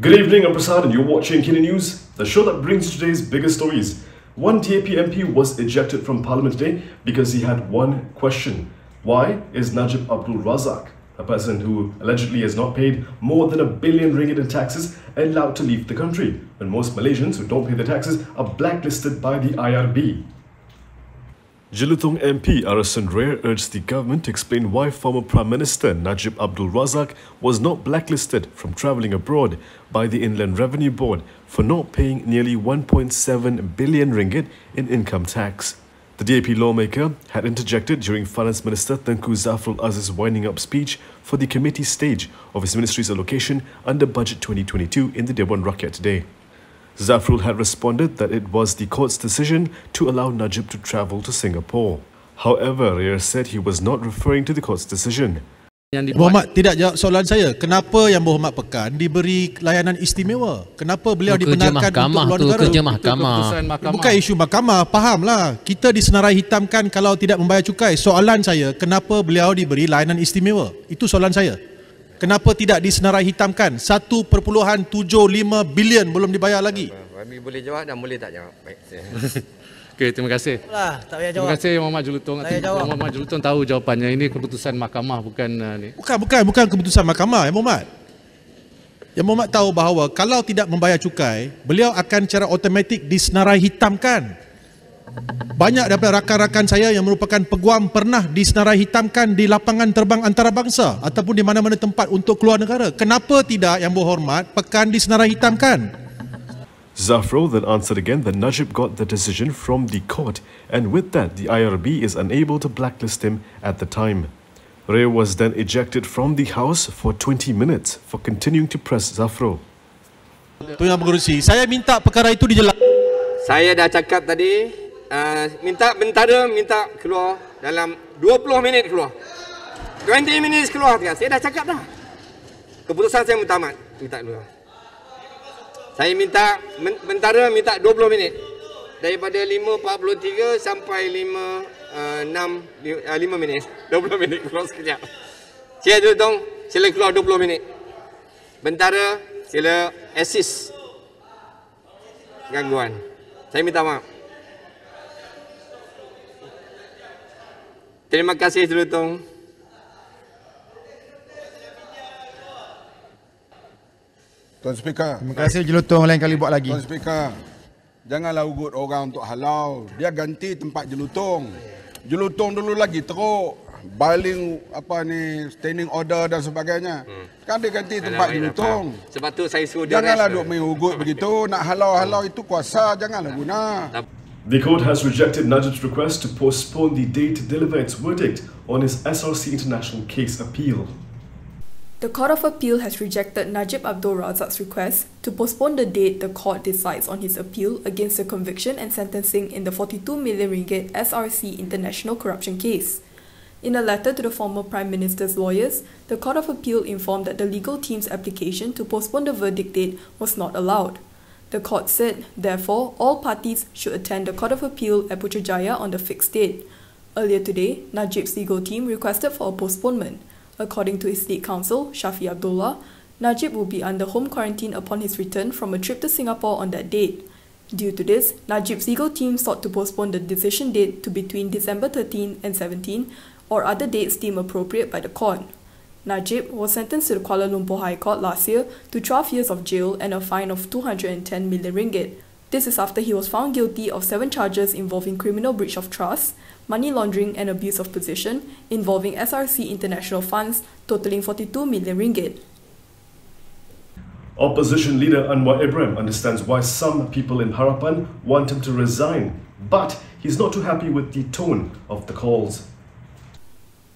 Good evening, I'm Prasad and you're watching Kini News, the show that brings you today's biggest stories. One DAP MP was ejected from Parliament today because he had one question. Why is Najib Abdul Razak, a person who allegedly has not paid more than R1 billion in taxes, allowed to leave the country, when most Malaysians who don't pay the taxes are blacklisted by the IRB? Jelutong MP Arasan Rare urged the government to explain why former Prime Minister Najib Abdul Razak was not blacklisted from travelling abroad by the Inland Revenue Board for not paying nearly R1.7 billion in income tax. The DAP lawmaker had interjected during Finance Minister Tengku Zafrul Aziz's winding-up speech for the committee stage of his ministry's allocation under Budget 2022 in the Dewan Rakyat today. Zafrul had responded that it was the court's decision to allow Najib to travel to Singapore. However, Rare said he was not referring to the court's decision. Muhammad tidak jawab soalan saya. Kenapa Yang Berhormat Pekan diberi layanan istimewa? Kenapa beliau dibenarkan untuk luar negara? Kerja mahkamah. Bukan isu mahkamah, fahamlah. Kita disenarai hitamkan kalau tidak membayar cukai. Soalan saya, kenapa beliau diberi layanan istimewa? Itu soalan saya. Kenapa tidak disenarai hitamkan? 1.75 bilion belum dibayar lagi. Kami boleh jawab dan boleh tak jawab. Baik. Okey, terima kasih. Tak payah jawab. Terima kasih Muhammad Jelutong. Muhammad Jelutong tahu jawapannya. Ini keputusan mahkamah, bukan ni. Bukan keputusan mahkamah, Yang Berhormat. Yang Berhormat tahu bahawa kalau tidak membayar cukai, beliau akan secara automatik disenarai hitamkan. Banyak daripada rakan-rakan saya yang merupakan peguam pernah disenarai hitamkan di lapangan terbang antarabangsa ataupun di mana-mana tempat untuk keluar negara. Kenapa tidak Yang Berhormat Pekan disenarai hitamkan? Zafrul then answered again that Najib got the decision from the court, and with that the IRB is unable to blacklist him at the time. Rare was then ejected from the house for 20 minutes for continuing to press Zafrul. Tuan Yang Berkerusi, saya minta perkara itu dijelaskan. Saya dah cakap tadi, minta bentara minta keluar dalam 20 minit keluar. 20 minit keluar. Saya dah cakap dah. Keputusan saya mutamat. Minta keluar. Saya minta bentara minta 20 minit. Daripada 5.43 sampai 5 minit. 20 minit keluar sekejap. Saya Jelutong, sila keluar 20 minit. Bentara, sila assist gangguan. Saya minta maaf. Terima kasih Jelutong. Tuan Speaker. Terima kasih Jelutong, lain kali buat lagi. Tuan Speaker, janganlah ugut orang untuk halau. Dia ganti tempat Jelutong. Jelutong dulu lagi teruk. Baling standing order dan sebagainya. Sekarang dia ganti tempat Jelutong. Sebab tu saya suruh dia. Janganlah duk main ugut begitu. Nak halau-halau itu kuasa, janganlah guna. The court has rejected Najib's request to postpone the date to deliver its verdict on his SRC International case appeal. The Court of Appeal has rejected Najib Abdul Razak's request to postpone the date the court decides on his appeal against the conviction and sentencing in the R42 million SRC International corruption case. In a letter to the former Prime Minister's lawyers, the Court of Appeal informed that the legal team's application to postpone the verdict date was not allowed. The court said, therefore, all parties should attend the Court of Appeal at Putrajaya on the fixed date. Earlier today, Najib's legal team requested for a postponement. According to his state counsel, Shafi Abdullah, Najib will be under home quarantine upon his return from a trip to Singapore on that date. Due to this, Najib's legal team sought to postpone the decision date to between December 13 and 17 or other dates deemed appropriate by the court. Najib was sentenced to the Kuala Lumpur High Court last year to 12 years of jail and a fine of R210 million. This is after he was found guilty of 7 charges involving criminal breach of trust, money laundering and abuse of position involving SRC International funds totaling R42 million. Opposition leader Anwar Ibrahim understands why some people in Harapan want him to resign, but he's not too happy with the tone of the calls.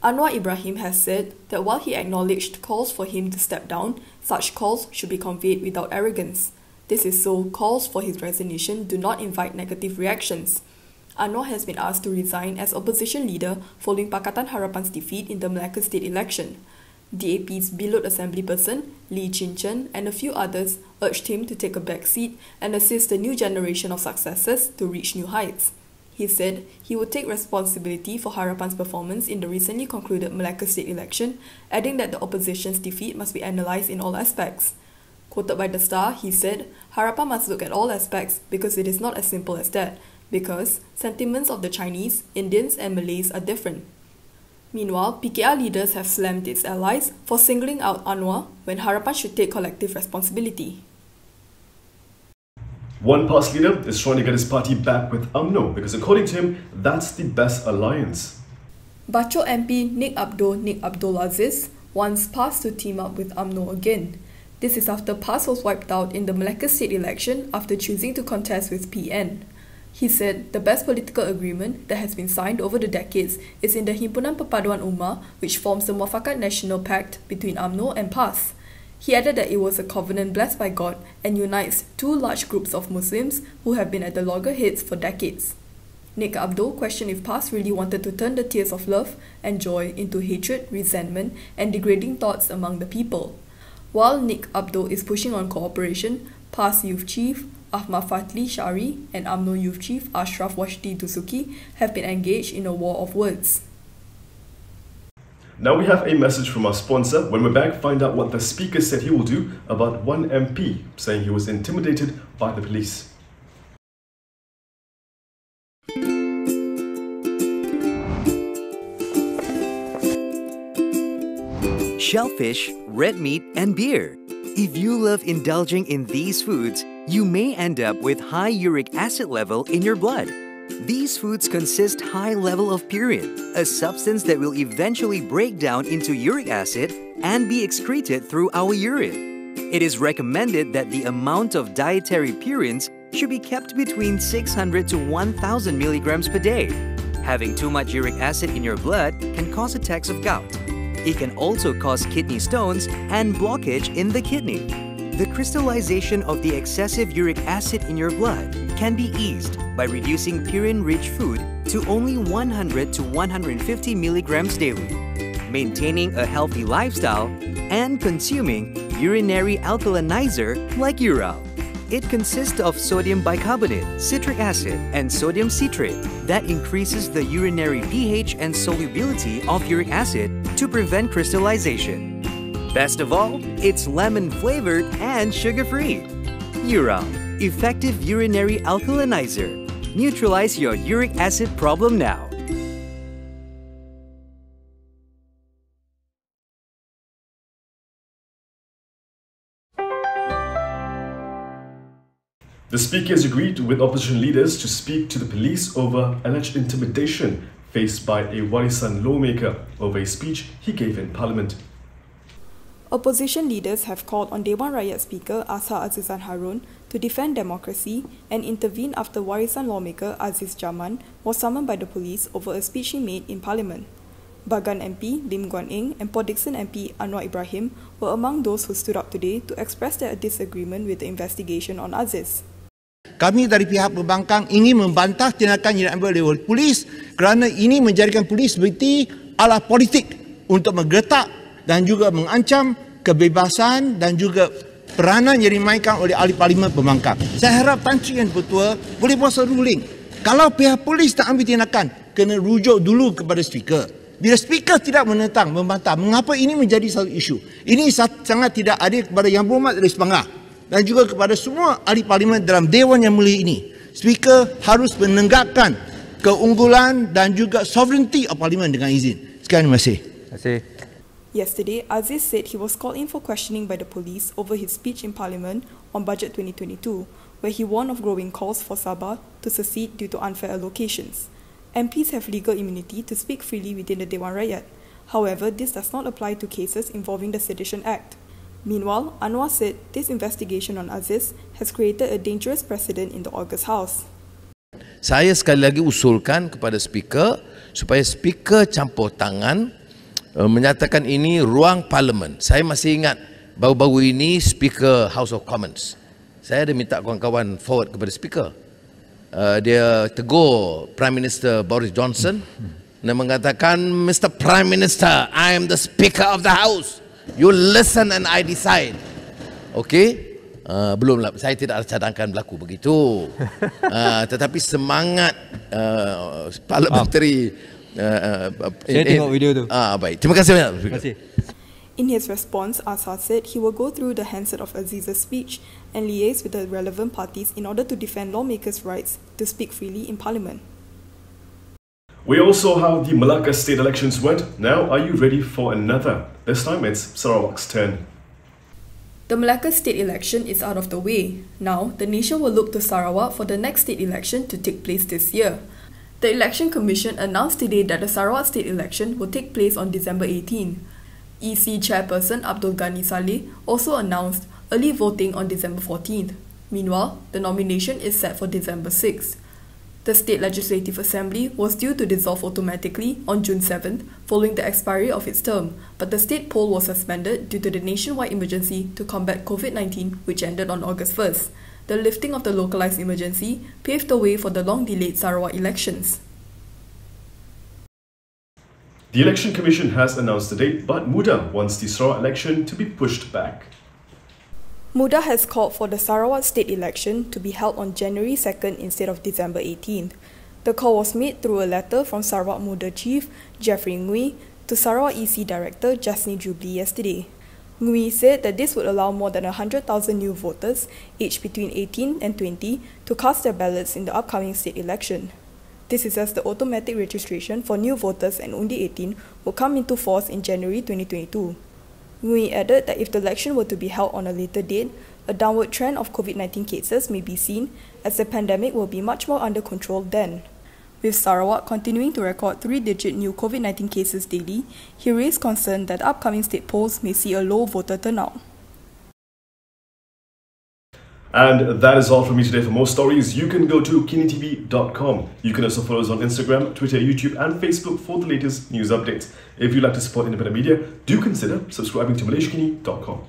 Anwar Ibrahim has said that while he acknowledged calls for him to step down, such calls should be conveyed without arrogance. This is so calls for his resignation do not invite negative reactions. Anwar has been asked to resign as opposition leader following Pakatan Harapan's defeat in the Malacca state election. DAP's beloved assemblyperson, Lee Chin Chen, and a few others urged him to take a back seat and assist the new generation of successors to reach new heights. He said he would take responsibility for Harapan's performance in the recently concluded Malacca state election, adding that the opposition's defeat must be analysed in all aspects. Quoted by The Star, he said, Harapan must look at all aspects because it is not as simple as that, because sentiments of the Chinese, Indians and Malays are different. Meanwhile, PKR leaders have slammed its allies for singling out Anwar when Harapan should take collective responsibility. One PAS leader is trying to get his party back with UMNO because according to him, that's the best alliance. Bachok MP Nik Abdul Aziz wants PAS to team up with UMNO again. This is after PAS was wiped out in the Malacca state election after choosing to contest with PN. He said the best political agreement that has been signed over the decades is in the Himpunan Perpaduan Ummah, which forms the Muafakat National Pact between UMNO and PAS. He added that it was a covenant blessed by God and unites two large groups of Muslims who have been at the loggerheads for decades. Nik Abdul questioned if PAS really wanted to turn the tears of love and joy into hatred, resentment and degrading thoughts among the people. While Nik Abdul is pushing on cooperation, PAS Youth Chief Ahmad Fadli Shari and UMNO Youth Chief Ashraf Washdi Dusuki have been engaged in a war of words. Now we have a message from our sponsor. When we're back, find out what the speaker said he will do about one MP saying he was intimidated by the police. Shellfish, red meat, and beer. If you love indulging in these foods, you may end up with high uric acid level in your blood. These foods consist high level of purine, a substance that will eventually break down into uric acid and be excreted through our urine. It is recommended that the amount of dietary purines should be kept between 600 to 1000 milligrams per day. Having too much uric acid in your blood can cause attacks of gout. It can also cause kidney stones and blockage in the kidney. The crystallization of the excessive uric acid in your blood can be eased by reducing purine-rich food to only 100 to 150 milligrams daily, maintaining a healthy lifestyle, and consuming urinary alkalinizer like Ural. It consists of sodium bicarbonate, citric acid, and sodium citrate that increases the urinary pH and solubility of uric acid to prevent crystallization. Best of all, it's lemon-flavored and sugar-free. Ural, effective urinary alkalinizer. Neutralize your uric acid problem now. The speaker has agreed with opposition leaders to speak to the police over alleged intimidation faced by a Warisan lawmaker over a speech he gave in Parliament. Opposition leaders have called on Dewan Rakyat Speaker Azhar Azizan Harun to defend democracy and intervene after Warisan lawmaker Aziz Jaman was summoned by the police over a speech he made in Parliament. Bagan MP Lim Guan Eng and Port Dickson MP Anwar Ibrahim were among those who stood up today to express their disagreement with the investigation on Aziz. Kami dari pihak pembangkang ingin membantah tindakan yang diambil oleh polis kerana ini menjadikan polis seperti alat politik untuk menggertak dan juga mengancam kebebasan dan juga peranan yang dimainkan oleh ahli parlimen pembangkang. Saya harap Tan Sri yang Ketua boleh buat ruling. Kalau pihak polis tak ambil tindakan, kena rujuk dulu kepada speaker. Bila speaker tidak menentang, membantah, mengapa ini menjadi satu isu? Ini sangat tidak adil kepada Yang Berhormat Rais Bangah dan juga kepada semua ahli parlimen dalam Dewan Yang Mulia ini. Speaker harus menegakkan keunggulan dan juga sovereignty of parlimen dengan izin. Sekian, terima kasih. Terima kasih. Yesterday, Aziz said he was called in for questioning by the police over his speech in Parliament on Budget 2022, where he warned of growing calls for Sabah to secede due to unfair allocations. MPs have legal immunity to speak freely within the Dewan Rakyat. However, this does not apply to cases involving the Sedition Act. Meanwhile, Anwar said this investigation on Aziz has created a dangerous precedent in the August House. Saya sekali lagi usulkan kepada speaker supaya speaker campur tangan menyatakan ini ruang parlimen. Saya masih ingat baru-baru ini speaker House of Commons. Saya ada minta kawan-kawan forward kepada speaker. Dia tegur Prime Minister Boris Johnson dan mengatakan, Mr. Prime Minister, I am the Speaker of the House. You listen and I decide. Okey? Belumlah, saya tidak cadangkan berlaku begitu. Tetapi semangat parliamentary saya tengok video tu. Baik. Terima kasih banyak. Terima kasih. In his response, Azhar said he will go through the handset of Aziz's speech and liaise with the relevant parties in order to defend lawmakers' rights to speak freely in Parliament. We also how the Malacca state elections went. Now, are you ready for another? This time it's Sarawak's turn. The Malacca state election is out of the way. Now, the nation will look to Sarawak for the next state election to take place this year. The Election Commission announced today that the Sarawak state election will take place on December 18. EC Chairperson Abdul Ghani Saleh also announced early voting on December 14th. Meanwhile, the nomination is set for December 6th. The State Legislative Assembly was due to dissolve automatically on June 7th following the expiry of its term, but the state poll was suspended due to the nationwide emergency to combat COVID-19, which ended on August 1st. The lifting of the localised emergency paved the way for the long-delayed Sarawak elections. The Election Commission has announced the date, but MUDA wants the Sarawak election to be pushed back. MUDA has called for the Sarawak state election to be held on January 2nd instead of December 18th. The call was made through a letter from Sarawak MUDA Chief Jeffrey Ngui to Sarawak EC Director Jasni Jubli yesterday. Ngui said that this would allow more than 100,000 new voters aged between 18 and 20 to cast their ballots in the upcoming state election. This is as the automatic registration for new voters and only 18 will come into force in January 2022. Ngui added that if the election were to be held on a later date, a downward trend of COVID-19 cases may be seen as the pandemic will be much more under control then. With Sarawak continuing to record 3-digit new COVID-19 cases daily, he raised concern that upcoming state polls may see a low voter turnout. And that is all from me today. For more stories, you can go to kinitv.com. You can also follow us on Instagram, Twitter, YouTube and Facebook for the latest news updates. If you'd like to support independent media, do consider subscribing to malaysiakini.com.